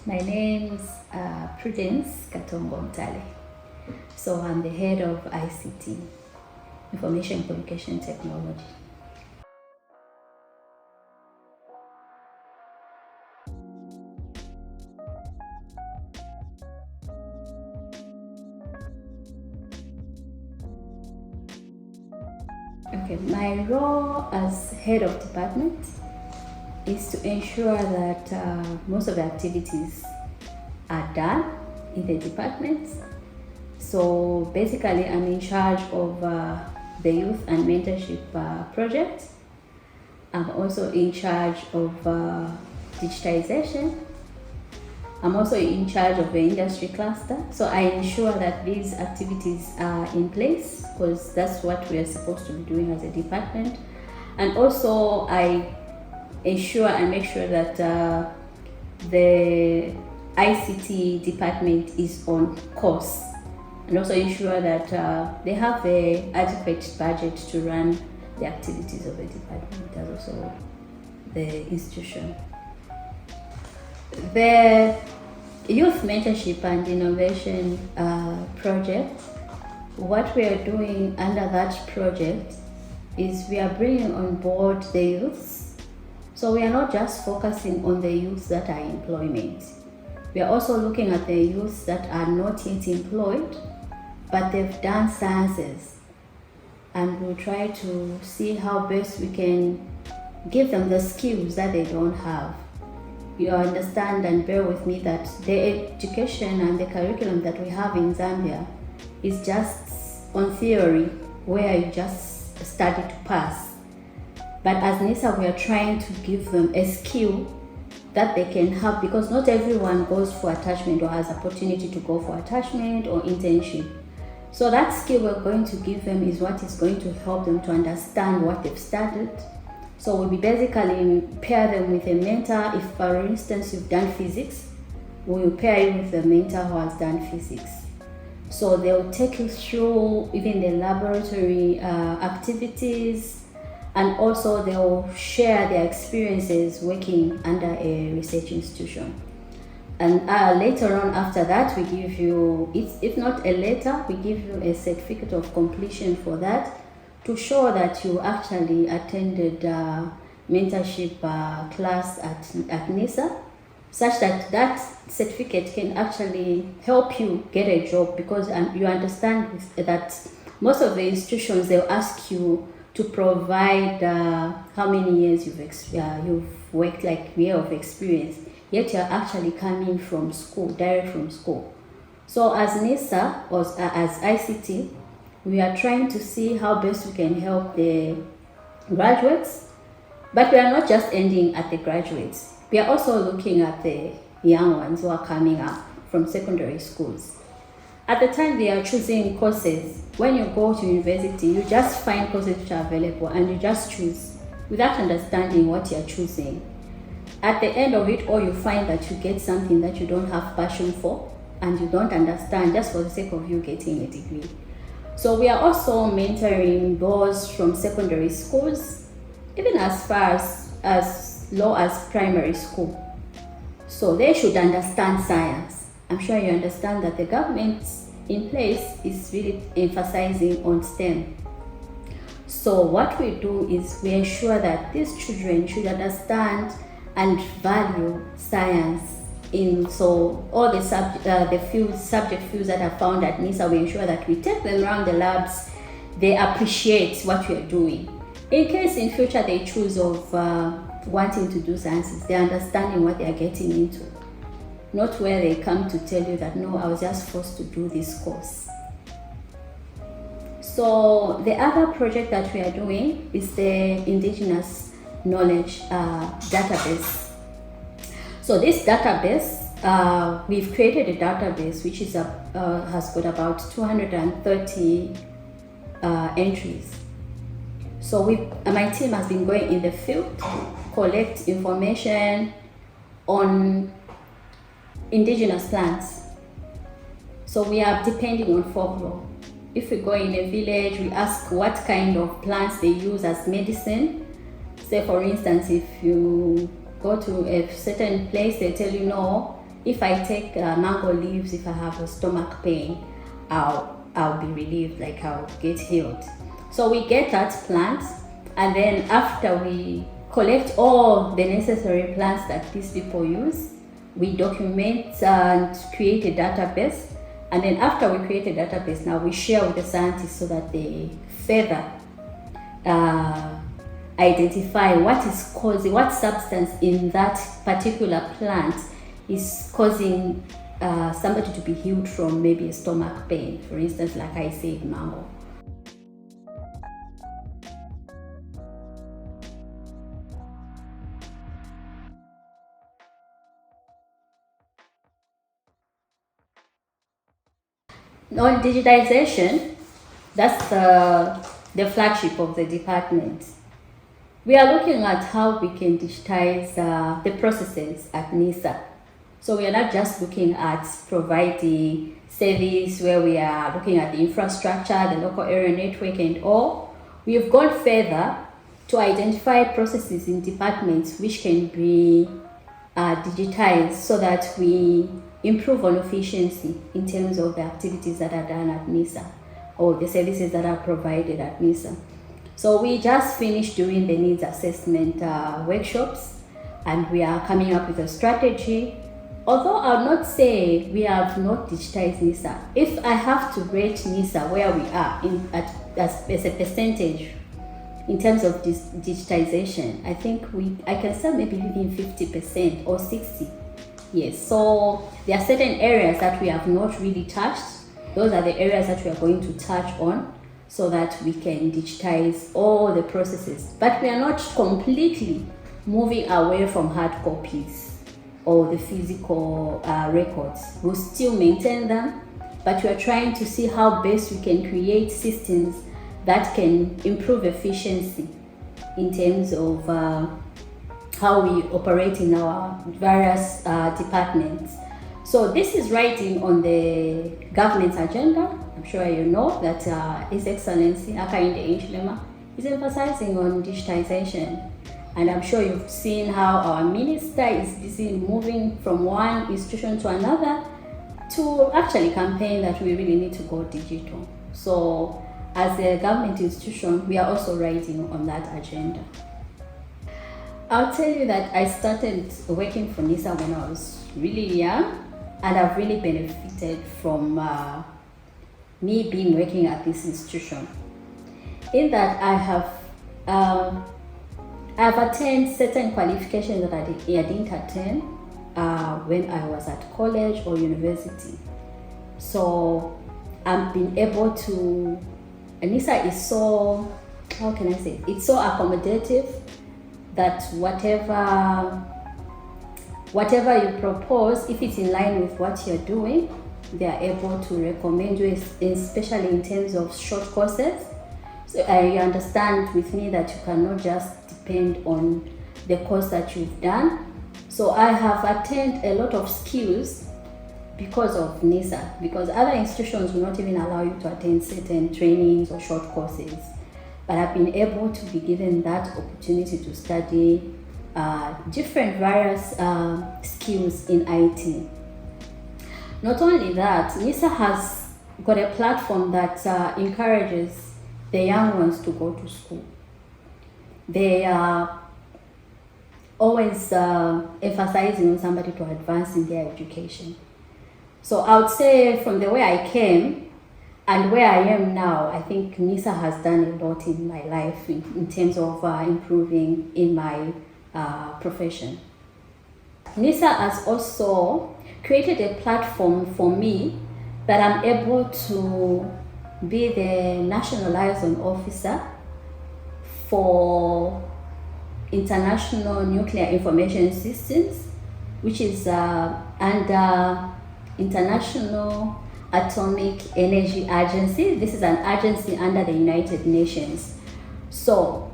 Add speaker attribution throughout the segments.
Speaker 1: My name's Prudence Mutale. So I'm the head of ICT, Information Communication Technology. Okay, my role as head of department is to ensure that most of the activities are done in the department. So basically, I'm in charge of the youth and mentorship project. I'm also in charge of digitization. I'm also in charge of the industry cluster. So I ensure that these activities are in place because that's what we are supposed to be doing as a department. And also I ensure and make sure that the ICT department is on course, and also ensure that they have the adequate budget to run the activities of the department and also the institution. The Youth Mentorship and Innovation project, what we are doing under that project is we are bringing on board the youths. So we are not just focusing on the youths that are in employment. We are also looking at the youths that are not yet employed, but they've done sciences. And we'll try to see how best we can give them the skills that they don't have. You understand and bear with me that the education and the curriculum that we have in Zambia is just on theory, where you just study to pass. But as NISIR, we are trying to give them a skill that they can have, because not everyone goes for attachment or has opportunity to go for attachment or internship. So that skill we're going to give them is what is going to help them to understand what they've studied. So we'll be basically pair them with a mentor. If, for instance, you've done physics, we'll pair you with the mentor who has done physics. So they'll take you through even the laboratory activities, and also they'll share their experiences working under a research institution. And later on after that, we give you, if not a letter, we give you a certificate of completion for that, to show that you actually attended mentorship class at NISIR, such that that certificate can actually help you get a job, because you understand that most of the institutions, they'll ask you to provide how many years you've worked, like year of experience, yet you're actually coming from school, direct from school. So as NISIR or as ICT, we are trying to see how best we can help the graduates, but we are not just ending at the graduates. We are also looking at the young ones who are coming up from secondary schools. At the time they are choosing courses, when you go to university, you just find courses which are available and you just choose without understanding what you are choosing. At the end of it all, you find that you get something that you don't have passion for and you don't understand, just for the sake of you getting a degree. So we are also mentoring those from secondary schools, even as far as low as primary school. So they should understand science. I'm sure you understand that the government in place is really emphasizing on STEM. So what we do is we ensure that these children should understand and value science. So all the subject fields that are found at NISIR, we ensure that we take them around the labs, they appreciate what we are doing. In case in future they choose of wanting to do sciences, they're understanding what they are getting into. Not where they come to tell you that, no, I was just forced to do this course. So the other project that we are doing is the Indigenous Knowledge database. So this database, we've created a database which is has got about 230 entries. So my team has been going in the field to collect information on indigenous plants. So we are depending on folklore. If we go in a village, we ask what kind of plants they use as medicine. Say for instance, if you go to a certain place, they tell you, no, if I take mango leaves, if I have a stomach pain, I'll be relieved, like I'll get healed. So we get that plant, and then after we collect all the necessary plants that these people use, we document and create a database. And then after we create a database, now we share with the scientists so that they further identify what is causing, what substance in that particular plant is causing somebody to be healed from maybe a stomach pain, for instance, like I said, mango. On digitization, that's the flagship of the department. We are looking at how we can digitize the processes at NISIR. So we are not just looking at providing service where we are looking at the infrastructure, the local area network and all. We have gone further to identify processes in departments which can be digitized so that we improve on efficiency in terms of the activities that are done at NISIR or the services that are provided at NISIR. So we just finished doing the needs assessment workshops, and we are coming up with a strategy. Although I'll not say we have not digitized NISIR, if I have to rate NISIR where we are as a percentage in terms of digitization, I think I can say maybe within 50% or 60%. Yes, so there are certain areas that we have not really touched. Those are the areas that we are going to touch on so that we can digitize all the processes. But we are not completely moving away from hard copies or the physical records. We'll still maintain them, but we are trying to see how best we can create systems that can improve efficiency in terms of how we operate in our various departments. So this is writing on the government's agenda. I'm sure you know that His Excellency Hakainde Hichilema is emphasizing on digitization. And I'm sure you've seen how our minister is busy moving from one institution to another to actually campaign that we really need to go digital. So as a government institution, we are also writing on that agenda. I'll tell you that I started working for NISIR when I was really young, and I've really benefited from me being working at this institution. In that I have attained certain qualifications that I didn't attain when I was at college or university. So I've been able to, NISIR is so, how can I say, it's so accommodative that whatever you propose, if it's in line with what you're doing, they are able to recommend you, especially in terms of short courses. So I understand with me that you cannot just depend on the course that you've done. So I have attained a lot of skills because of NISIR, because other institutions will not even allow you to attend certain trainings or short courses. But I've been able to be given that opportunity to study different various skills in IT. Not only that, NISIR has got a platform that encourages the young ones to go to school. They are always emphasizing on somebody to advance in their education. So I would say from the way I came and where I am now, I think NISIR has done a lot in my life in terms of improving in my profession. NISIR has also created a platform for me that I'm able to be the National Liaison Officer for International Nuclear Information Systems, which is under International Atomic Energy Agency. This is an agency under the United Nations. So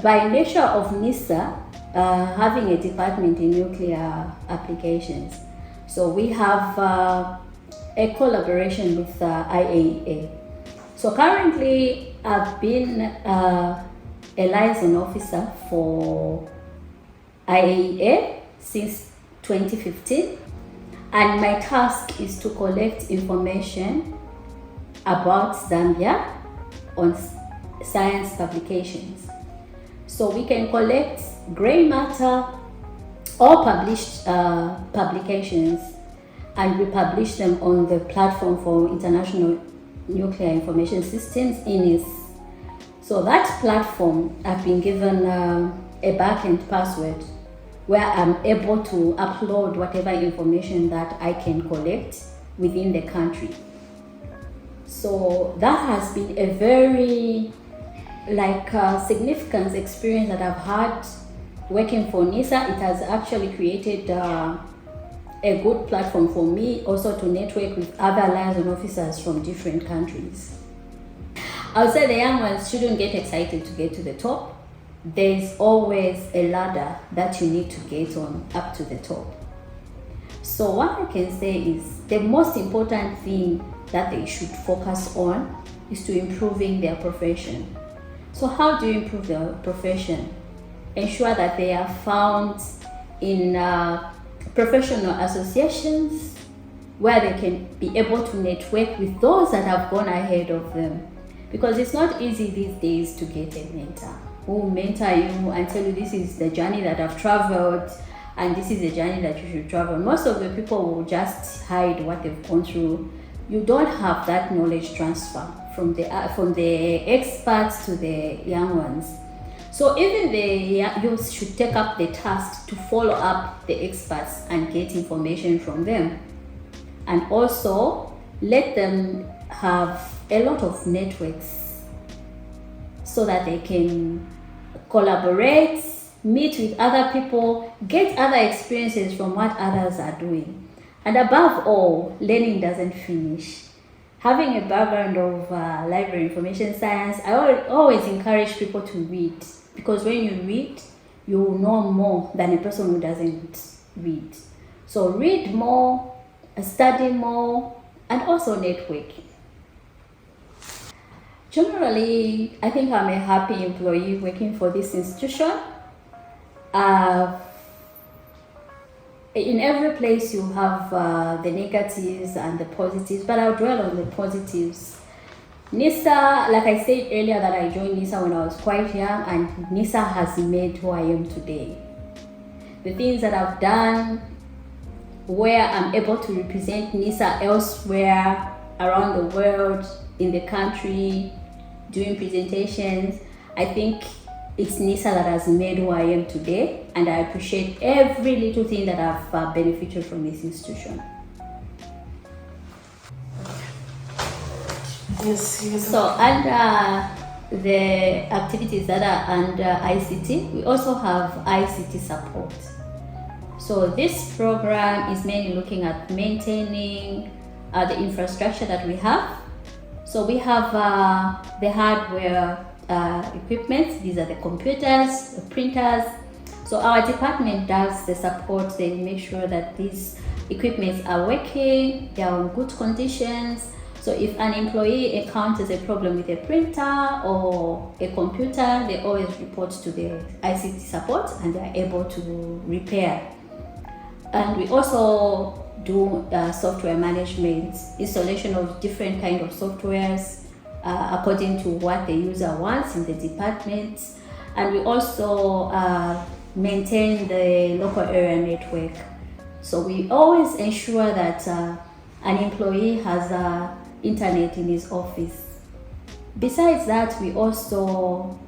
Speaker 1: by nature of NISIR having a department in nuclear applications, so we have a collaboration with IAEA. So currently I've been a liaison officer for IAEA since 2015. And my task is to collect information about Zambia on science publications. So we can collect gray matter or published publications, and we publish them on the platform for International Nuclear Information Systems, NISIR. So that platform, I've been given a backend password where I'm able to upload whatever information that I can collect within the country. So that has been a very significant experience that I've had working for NISIR. It has actually created a good platform for me also to network with other liaison officers from different countries. I would say the young ones shouldn't get excited to get to the top. There's always a ladder that you need to get on up to the top. So what I can say is the most important thing that they should focus on is to improving their profession. So how do you improve their profession? Ensure that they are found in professional associations where they can be able to network with those that have gone ahead of them. Because it's not easy these days to get a mentor who will mentor you and tell you this is the journey that I've traveled and this is the journey that you should travel. Most of the people will just hide what they've gone through. You don't have that knowledge transfer from the experts to the young ones. So even the youth should take up the task to follow up the experts and get information from them. And also let them have a lot of networks so that they can collaborate, meet with other people, get other experiences from what others are doing. And above all, learning doesn't finish. Having a background of library information science, I always encourage people to read, because when you read, you will know more than a person who doesn't read. So read more, study more, and also network. Generally, I think I'm a happy employee working for this institution. In every place you have the negatives and the positives, but I'll dwell on the positives. NISIR, like I said earlier, that I joined NISIR when I was quite young, and NISIR has made who I am today. The things that I've done, where I'm able to represent NISIR elsewhere around the world, in the country, doing presentations, I think it's NISIR that has made who I am today, and I appreciate every little thing that I've benefited from this institution.
Speaker 2: Yes.
Speaker 1: So under the activities that are under ICT, we also have ICT support. So this program is mainly looking at maintaining the infrastructure that we have. So we have the hardware equipment. These are the computers, the printers. So our department does the support. They make sure that these equipments are working, they are in good conditions. So if an employee encounters a problem with a printer or a computer, they always report to the ICT support and they are able to repair. And we also do software management, installation of different kind of softwares according to what the user wants in the department. And we also maintain the local area network. So we always ensure that an employee has internet in his office. Besides that, we also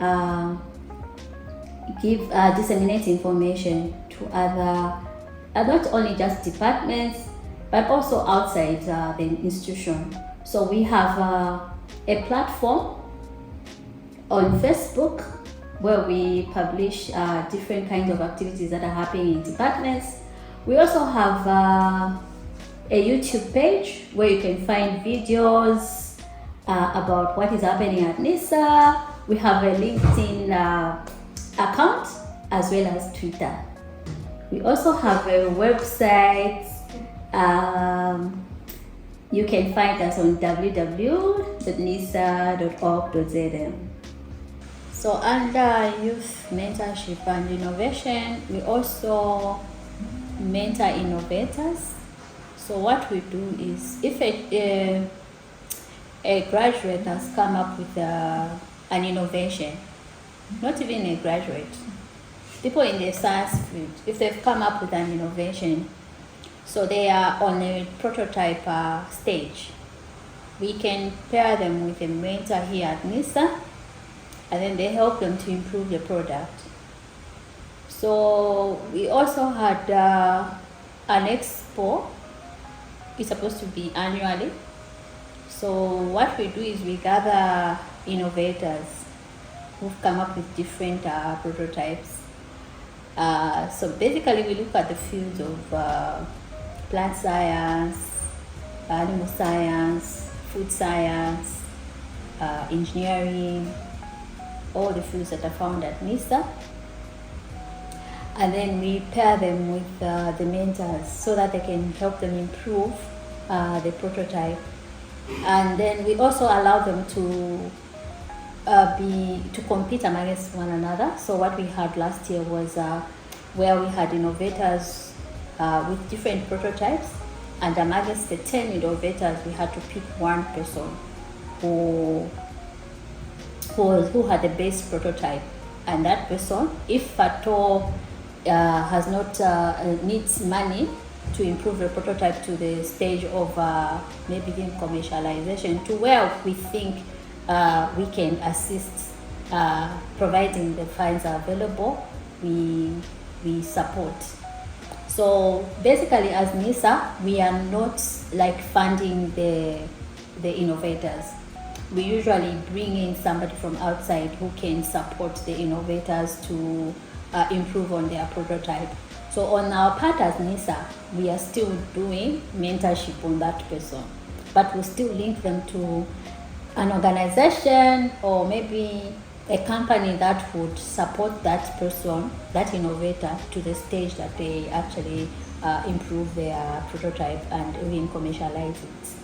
Speaker 1: disseminate information to other, not only just departments, but also outside the institution. So we have a platform on Facebook where we publish different kinds of activities that are happening in departments. We also have a YouTube page where you can find videos about what is happening at NISIR. We have a LinkedIn account as well as Twitter. We also have a website. You can find us on www.nisir.org.zm. So under youth mentorship and innovation, we also mentor innovators. So what we do is, if a graduate has come up with an innovation, not even a graduate, people in the science field, if they've come up with an innovation, so they are on a prototype stage, we can pair them with a mentor here at NISIR, and then they help them to improve the product. So we also had an expo. It's supposed to be annually. So what we do is we gather innovators who've come up with different prototypes. So basically we look at the fields of plant science, animal science, food science, engineering, all the fields that are found at NISIR. And then we pair them with the mentors so that they can help them improve the prototype. And then we also allow them to compete against one another. So what we had last year was where we had innovators with different prototypes, and amongst the 10 innovators, we had to pick one person who had the best prototype, and that person, if at all has not needs money to improve the prototype to the stage of maybe in commercialization, to where we think we can assist, providing the funds are available, we support. So basically, as NISIR, we are not like funding the innovators. We usually bring in somebody from outside who can support the innovators to improve on their prototype. So on our part as NISIR, we are still doing mentorship on that person, but we still link them to an organization or maybe a company that would support that person, that innovator, to the stage that they actually improve their prototype and even commercialize it.